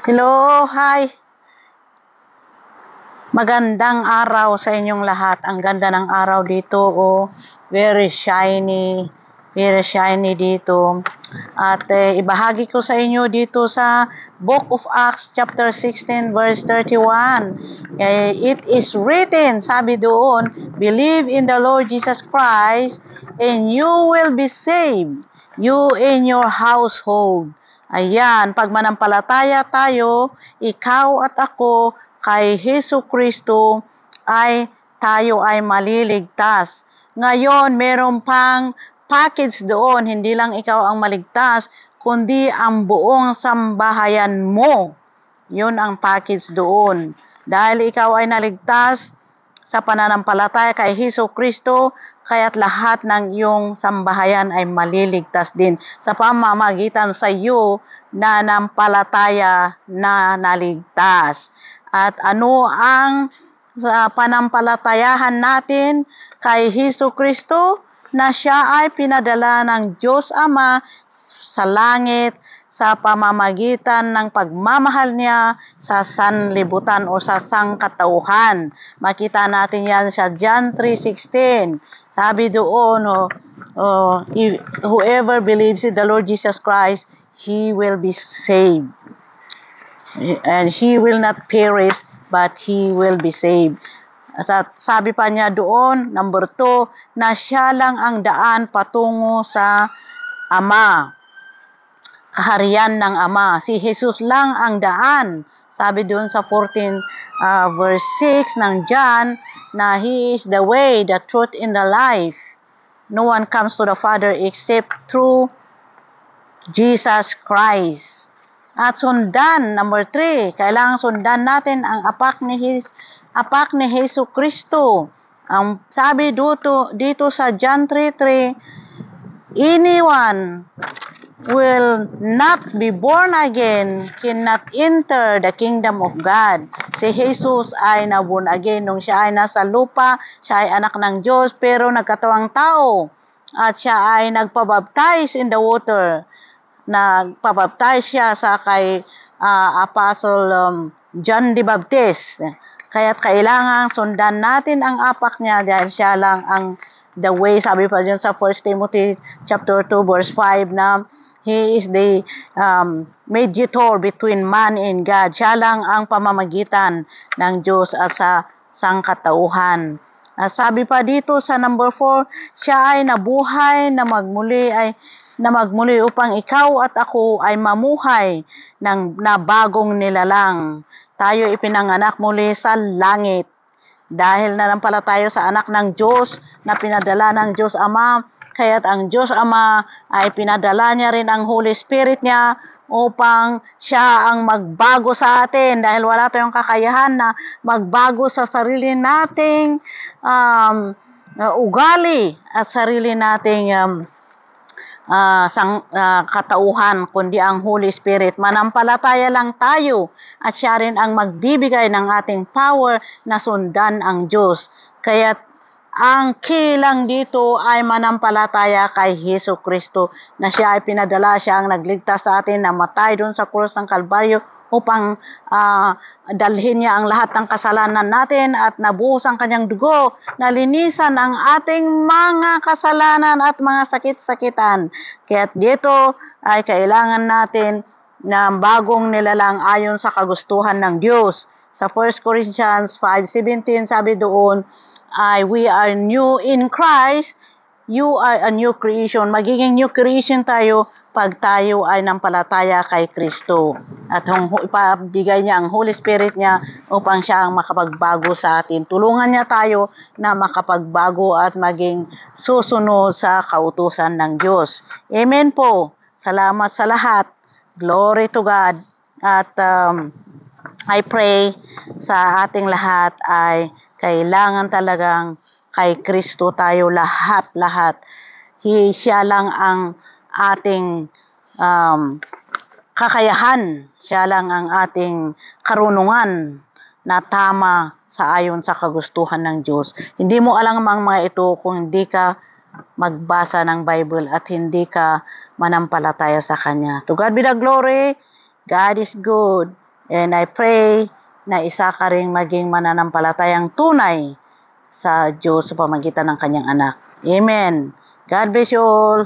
Hello, hi. Magandang araw sa inyong lahat. Ang ganda ng araw dito, oh. Very shiny. Very shiny dito. At ibahagi ko sa inyo dito sa Book of Acts chapter 16 verse 31. It is written, sabi doon, believe in the Lord Jesus Christ and you will be saved, you and your household. Ayan, pag manampalataya tayo, ikaw at ako, kay Hesu Kristo ay tayo ay maliligtas. Ngayon, meron pang package doon, hindi lang ikaw ang maligtas, kundi ang buong sambahayan mo. Yun ang package doon. Dahil ikaw ay naligtas sa pananampalataya kay Hesu Kristo, kaya't lahat ng iyong sambahayan ay maliligtas din sa pamamagitan sa iyo na nampalataya na naligtas. At ano ang panampalatayahan natin kay Hesu Kristo? Na siya ay pinadala ng Diyos Ama sa langit sa pamamagitan ng pagmamahal niya sa sanlibutan o sa sangkatauhan. Makita natin yan sa John 3:16. Sabi doon, whoever believes in the Lord Jesus Christ, he will be saved. And he will not perish, but he will be saved. At sabi pa niya doon, number 2, na siya lang ang daan patungo sa Ama. Kaharian ng Ama. Si Jesus lang ang daan. Sabi doon sa 14 verse 6 ng John, na He is the way, the truth, and the life. No one comes to the Father except through Jesus Christ. At sundan, number 3, kailangan sundan natin ang apak ni Hesu Kristo. Ang sabi dito sa John 3:3, anyone will not be born again cannot enter the kingdom of God. Si Jesus ay na-born again nung siya ay nasa lupa, siya ay anak ng Diyos pero nagkatawang tao. At siya ay nagpabaptize in the water. Nagpabaptize siya sa kay Apostle John the Baptist. Kaya't kailangan sundan natin ang apak niya dahil siya lang ang the way. Sabi pa dyan sa 1 Timothy chapter 2 verse 5 na He is the mediator between man and God. Siya lang ang pamamagitan ng Diyos at sa sangkatauhan. Sabi pa dito sa number 4, siya ay nabuhay na magmuli upang ikaw at ako ay mamuhay na bagong nilalang. Tayo ipinanganak muli sa langit. Dahil nanampalataya sa anak ng Diyos na pinadala ng Diyos Ama, kaya't ang Diyos Ama ay pinadala niya rin ang Holy Spirit niya upang siya ang magbago sa atin dahil wala tayong kakayahan na magbago sa sarili nating ugali at sarili nating katauhan, kundi ang Holy Spirit. Manampalataya lang tayo at siya rin ang magbibigay ng ating power na sundan ang Diyos. Kaya ang key lang dito ay manampalataya kay Hesu Kristo na siya ay pinadala, siya ang nagligtas sa atin, namatay doon sa krus ng Kalbaryo upang dalhin niya ang lahat ng kasalanan natin at nabuhos ang kanyang dugo, nalinisan ang ating mga kasalanan at mga sakit-sakitan. Kaya dito ay kailangan natin na bagong nilalang ayon sa kagustuhan ng Diyos. Sa 1 Corinthians 5:17 sabi doon, we are new in Christ, you are a new creation. Magiging new creation tayo pag tayo ay nampalataya kay Kristo. At ipabigay niya ang Holy Spirit niya upang siya ang makapagbago sa atin. Tulungan niya tayo na makapagbago at maging susunod sa kautusan ng Diyos. Amen po. Salamat sa lahat. Glory to God. At I pray sa ating lahat ay kailangan talagang kay Kristo tayo lahat. Siya lang ang ating kakayahan. Siya lang ang ating karunungan na tama sa ayon sa kagustuhan ng Diyos. Hindi mo alam ang mga ito kung hindi ka magbasa ng Bible at hindi ka manampalataya sa Kanya. To God be the glory. God is good. And I pray na isa ka ring maging mananampalatayang tunay sa Diyos sa pamagitan ng kanyang anak. Amen. God bless you all.